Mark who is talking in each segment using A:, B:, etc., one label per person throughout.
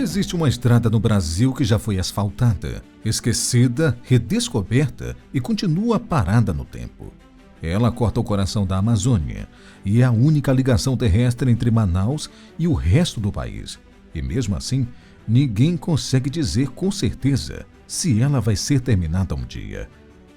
A: Existe uma estrada no Brasil que já foi asfaltada, esquecida, redescoberta e continua parada no tempo. Ela corta o coração da Amazônia e é a única ligação terrestre entre Manaus e o resto do país. E mesmo assim, ninguém consegue dizer com certeza se ela vai ser terminada um dia.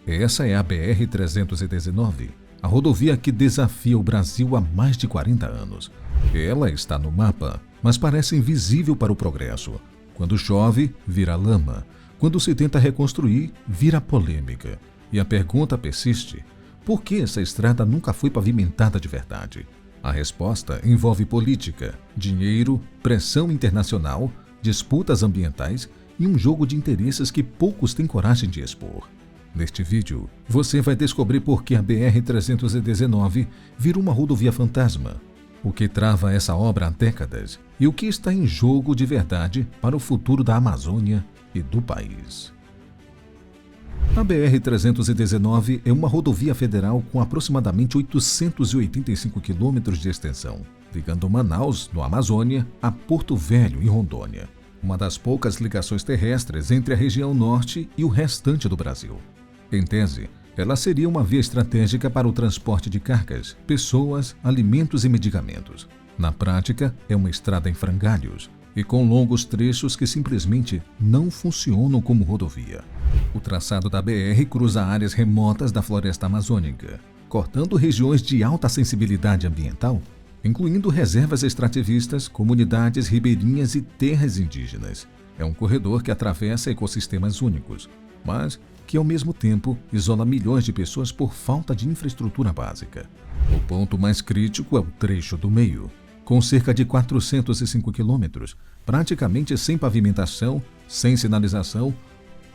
A: Essa é a BR-319, a rodovia que desafia o Brasil há mais de 40 anos. Ela está no mapa, mas parece invisível para o progresso. Quando chove, vira lama. Quando se tenta reconstruir, vira polêmica. E a pergunta persiste: por que essa estrada nunca foi pavimentada de verdade? A resposta envolve política, dinheiro, pressão internacional, disputas ambientais e um jogo de interesses que poucos têm coragem de expor. Neste vídeo, você vai descobrir por que a BR-319 virou uma rodovia fantasma, o que trava essa obra há décadas e o que está em jogo de verdade para o futuro da Amazônia e do país. A BR-319 é uma rodovia federal com aproximadamente 885 quilômetros de extensão, ligando Manaus, no Amazônia, a Porto Velho, em Rondônia, uma das poucas ligações terrestres entre a região norte e o restante do Brasil. Em tese, ela seria uma via estratégica para o transporte de cargas, pessoas, alimentos e medicamentos. Na prática, é uma estrada em frangalhos e com longos trechos que simplesmente não funcionam como rodovia. O traçado da BR cruza áreas remotas da floresta amazônica, cortando regiões de alta sensibilidade ambiental, incluindo reservas extrativistas, comunidades ribeirinhas e terras indígenas. É um corredor que atravessa ecossistemas únicos, mas que ao mesmo tempo isola milhões de pessoas por falta de infraestrutura básica. O ponto mais crítico é o trecho do meio, com cerca de 405 quilômetros, praticamente sem pavimentação, sem sinalização,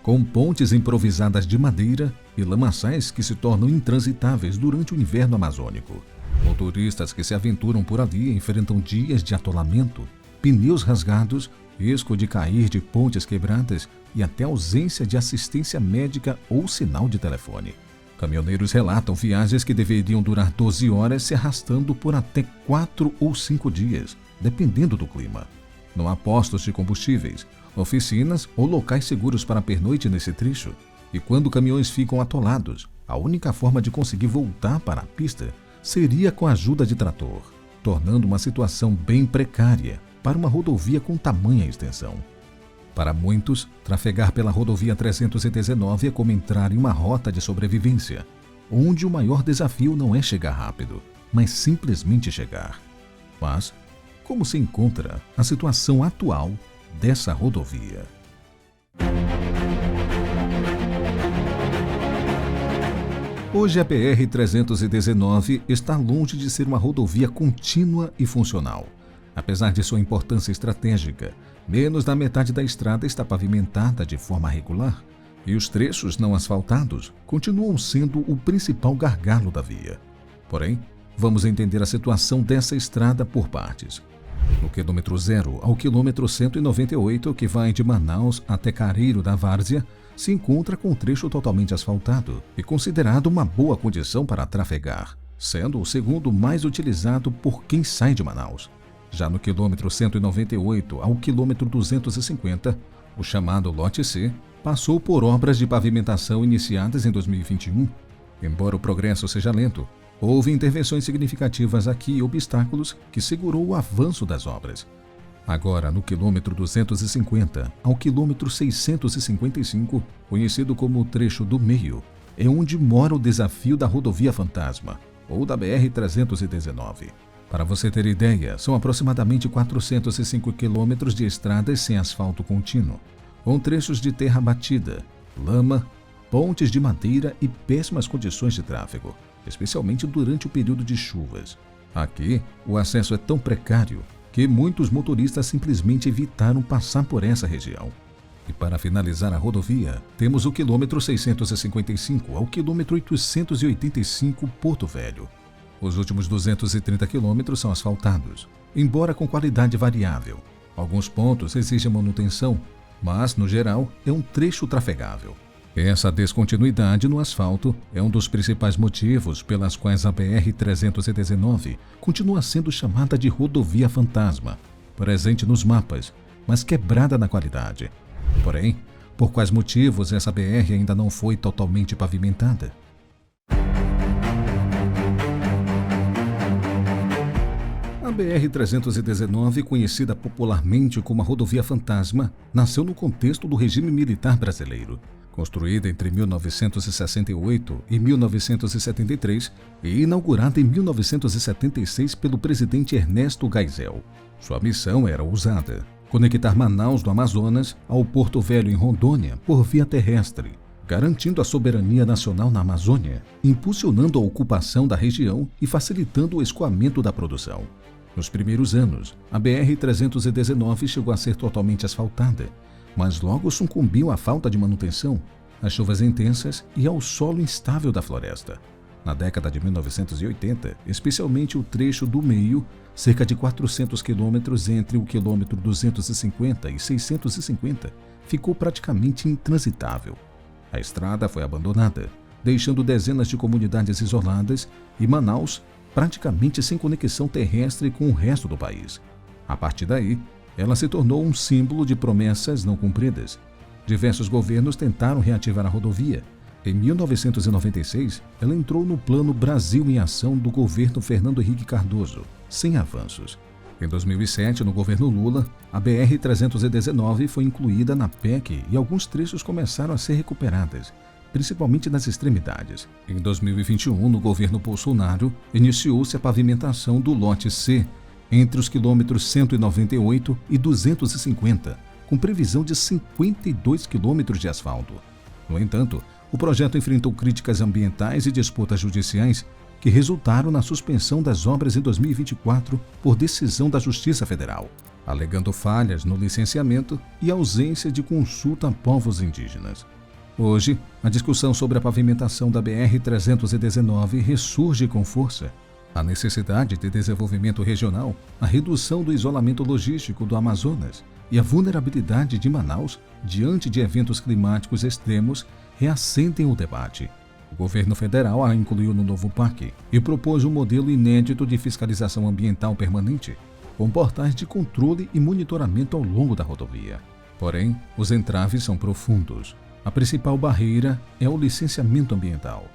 A: com pontes improvisadas de madeira e lamaçais que se tornam intransitáveis durante o inverno amazônico. Motoristas que se aventuram por ali enfrentam dias de atolamento, pneus rasgados, risco de cair de pontes quebradas e até ausência de assistência médica ou sinal de telefone. Caminhoneiros relatam viagens que deveriam durar 12 horas se arrastando por até 4 ou 5 dias, dependendo do clima. Não há postos de combustíveis, oficinas ou locais seguros para pernoite nesse trecho. E quando caminhões ficam atolados, a única forma de conseguir voltar para a pista seria com a ajuda de trator, tornando uma situação bem precária para uma rodovia com tamanha extensão. Para muitos, trafegar pela rodovia 319 é como entrar em uma rota de sobrevivência, onde o maior desafio não é chegar rápido, mas simplesmente chegar. Mas, como se encontra a situação atual dessa rodovia? Hoje a BR-319 está longe de ser uma rodovia contínua e funcional. Apesar de sua importância estratégica, menos da metade da estrada está pavimentada de forma regular e os trechos não asfaltados continuam sendo o principal gargalo da via. Porém, vamos entender a situação dessa estrada por partes. No quilômetro 0 ao quilômetro 198, que vai de Manaus até Careiro da Várzea, se encontra com um trecho totalmente asfaltado e considerado uma boa condição para trafegar, sendo o segundo mais utilizado por quem sai de Manaus. Já no quilômetro 198 ao quilômetro 250, o chamado Lote C passou por obras de pavimentação iniciadas em 2021. Embora o progresso seja lento, houve intervenções significativas aqui e obstáculos que segurou o avanço das obras. Agora, no quilômetro 250 ao quilômetro 655, conhecido como o trecho do meio, é onde mora o desafio da rodovia fantasma, ou da BR-319. Para você ter ideia, são aproximadamente 405 quilômetros de estradas sem asfalto contínuo, com trechos de terra batida, lama, pontes de madeira e péssimas condições de tráfego, especialmente durante o período de chuvas. Aqui, o acesso é tão precário que muitos motoristas simplesmente evitaram passar por essa região. E para finalizar a rodovia, temos o quilômetro 655 ao quilômetro 885 Porto Velho. Os últimos 230 quilômetros são asfaltados, embora com qualidade variável. Alguns pontos exigem manutenção, mas, no geral, é um trecho trafegável. Essa descontinuidade no asfalto é um dos principais motivos pelas quais a BR-319 continua sendo chamada de rodovia fantasma, presente nos mapas mas quebrada na qualidade. Porém, por quais motivos essa BR ainda não foi totalmente pavimentada? A BR-319, conhecida popularmente como a Rodovia Fantasma, nasceu no contexto do regime militar brasileiro. Construída entre 1968 e 1973 e inaugurada em 1976 pelo presidente Ernesto Geisel. Sua missão era ousada: conectar Manaus do Amazonas ao Porto Velho em Rondônia por via terrestre, garantindo a soberania nacional na Amazônia, impulsionando a ocupação da região e facilitando o escoamento da produção. Nos primeiros anos, a BR-319 chegou a ser totalmente asfaltada, mas logo sucumbiu à falta de manutenção, às chuvas intensas e ao solo instável da floresta. Na década de 1980, especialmente o trecho do meio, cerca de 400 quilômetros entre o quilômetro 250 e 650, ficou praticamente intransitável. A estrada foi abandonada, deixando dezenas de comunidades isoladas e Manaus praticamente sem conexão terrestre com o resto do país. A partir daí, ela se tornou um símbolo de promessas não cumpridas. Diversos governos tentaram reativar a rodovia. Em 1996, ela entrou no Plano Brasil em Ação do governo Fernando Henrique Cardoso, sem avanços. Em 2007, no governo Lula, a BR-319 foi incluída na PEC e alguns trechos começaram a ser recuperados, principalmente nas extremidades. Em 2021, no governo Bolsonaro, iniciou-se a pavimentação do lote C, entre os quilômetros 198 e 250, com previsão de 52 quilômetros de asfalto. No entanto, o projeto enfrentou críticas ambientais e disputas judiciais que resultaram na suspensão das obras em 2024 por decisão da Justiça Federal, alegando falhas no licenciamento e ausência de consulta a povos indígenas. Hoje, a discussão sobre a pavimentação da BR-319 ressurge com força. A necessidade de desenvolvimento regional, a redução do isolamento logístico do Amazonas e a vulnerabilidade de Manaus diante de eventos climáticos extremos reacendem o debate. O governo federal a incluiu no novo PAC e propôs um modelo inédito de fiscalização ambiental permanente, com portais de controle e monitoramento ao longo da rodovia. Porém, os entraves são profundos. A principal barreira é o licenciamento ambiental.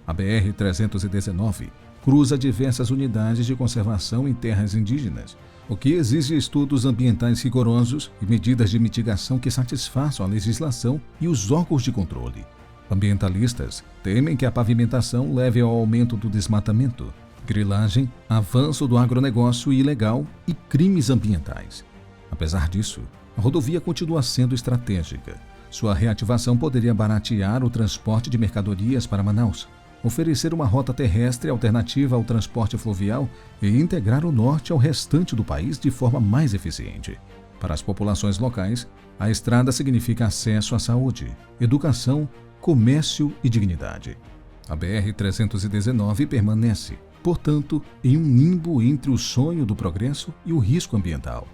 A: A BR-319 cruza diversas unidades de conservação em terras indígenas, o que exige estudos ambientais rigorosos e medidas de mitigação que satisfaçam a legislação e os órgãos de controle. Ambientalistas temem que a pavimentação leve ao aumento do desmatamento, grilagem, avanço do agronegócio ilegal e crimes ambientais. Apesar disso, a rodovia continua sendo estratégica. Sua reativação poderia baratear o transporte de mercadorias para Manaus, oferecer uma rota terrestre alternativa ao transporte fluvial e integrar o norte ao restante do país de forma mais eficiente. Para as populações locais, a estrada significa acesso à saúde, educação, comércio e dignidade. A BR-319 permanece, portanto, em um limbo entre o sonho do progresso e o risco ambiental.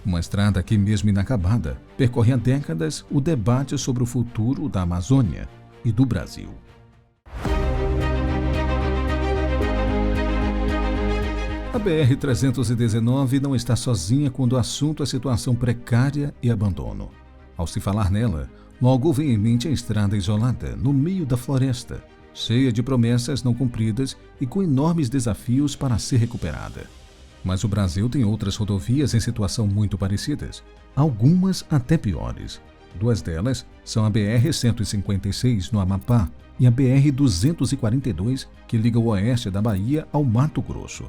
A: Uma estrada que, mesmo inacabada, percorre há décadas o debate sobre o futuro da Amazônia e do Brasil. A BR-319 não está sozinha quando o assunto é situação precária e abandono. Ao se falar nela, logo vem em mente a estrada isolada, no meio da floresta, cheia de promessas não cumpridas e com enormes desafios para ser recuperada. Mas o Brasil tem outras rodovias em situação muito parecidas, algumas até piores. Duas delas são a BR-156 no Amapá e a BR-242, que liga o oeste da Bahia ao Mato Grosso.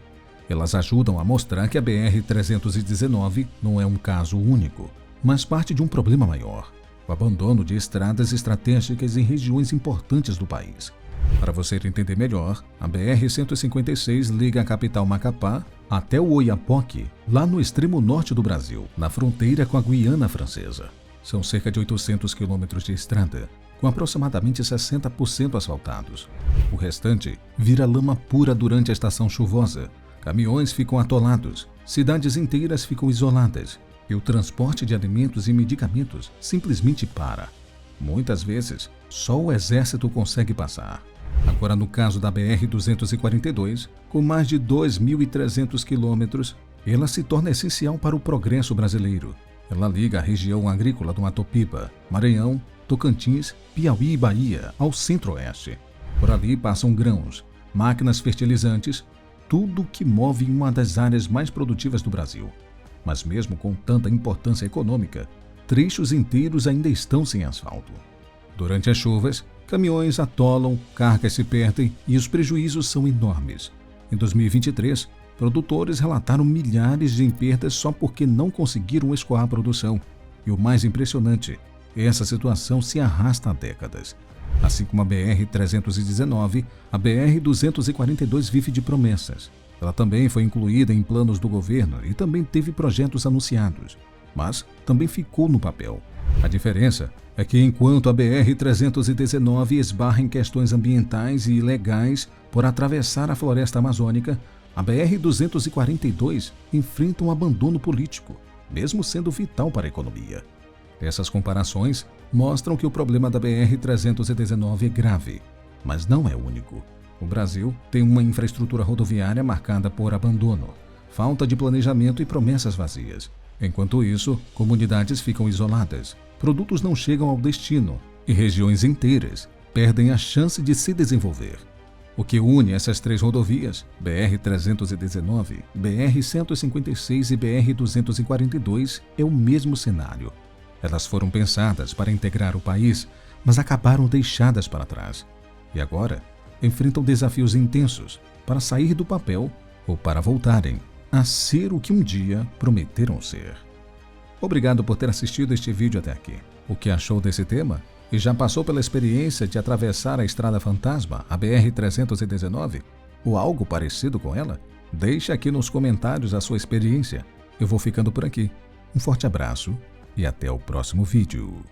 A: Elas ajudam a mostrar que a BR-319 não é um caso único, mas parte de um problema maior: o abandono de estradas estratégicas em regiões importantes do país. Para você entender melhor, a BR-156 liga a capital Macapá até o Oiapoque, lá no extremo norte do Brasil, na fronteira com a Guiana Francesa. São cerca de 800 quilômetros de estrada, com aproximadamente 60% asfaltados. O restante vira lama pura durante a estação chuvosa. Caminhões ficam atolados, cidades inteiras ficam isoladas e o transporte de alimentos e medicamentos simplesmente para. Muitas vezes, só o exército consegue passar. Agora, no caso da BR-242, com mais de 2.300 quilômetros, ela se torna essencial para o progresso brasileiro. Ela liga a região agrícola do Mato Piba, Maranhão, Tocantins, Piauí e Bahia ao centro-oeste. Por ali passam grãos, máquinas fertilizantes, tudo que move uma das áreas mais produtivas do Brasil. Mas mesmo com tanta importância econômica, trechos inteiros ainda estão sem asfalto. Durante as chuvas, caminhões atolam, cargas se perdem e os prejuízos são enormes. Em 2023, produtores relataram milhares em perdas só porque não conseguiram escoar a produção. E o mais impressionante, essa situação se arrasta há décadas. Assim como a BR-319, a BR-242 vive de promessas. Ela também foi incluída em planos do governo e também teve projetos anunciados, mas também ficou no papel. A diferença é que enquanto a BR-319 esbarra em questões ambientais e legais por atravessar a floresta amazônica, a BR-242 enfrenta um abandono político, mesmo sendo vital para a economia. Essas comparações mostram que o problema da BR-319 é grave, mas não é único. O Brasil tem uma infraestrutura rodoviária marcada por abandono, falta de planejamento e promessas vazias. Enquanto isso, comunidades ficam isoladas, produtos não chegam ao destino e regiões inteiras perdem a chance de se desenvolver. O que une essas três rodovias, BR-319, BR-156 e BR-242, é o mesmo cenário. Elas foram pensadas para integrar o país, mas acabaram deixadas para trás. E agora, enfrentam desafios intensos para sair do papel ou para voltarem a ser o que um dia prometeram ser. Obrigado por ter assistido este vídeo até aqui. O que achou desse tema? E já passou pela experiência de atravessar a Estrada Fantasma, a BR-319, ou algo parecido com ela? Deixe aqui nos comentários a sua experiência. Eu vou ficando por aqui. Um forte abraço e até o próximo vídeo.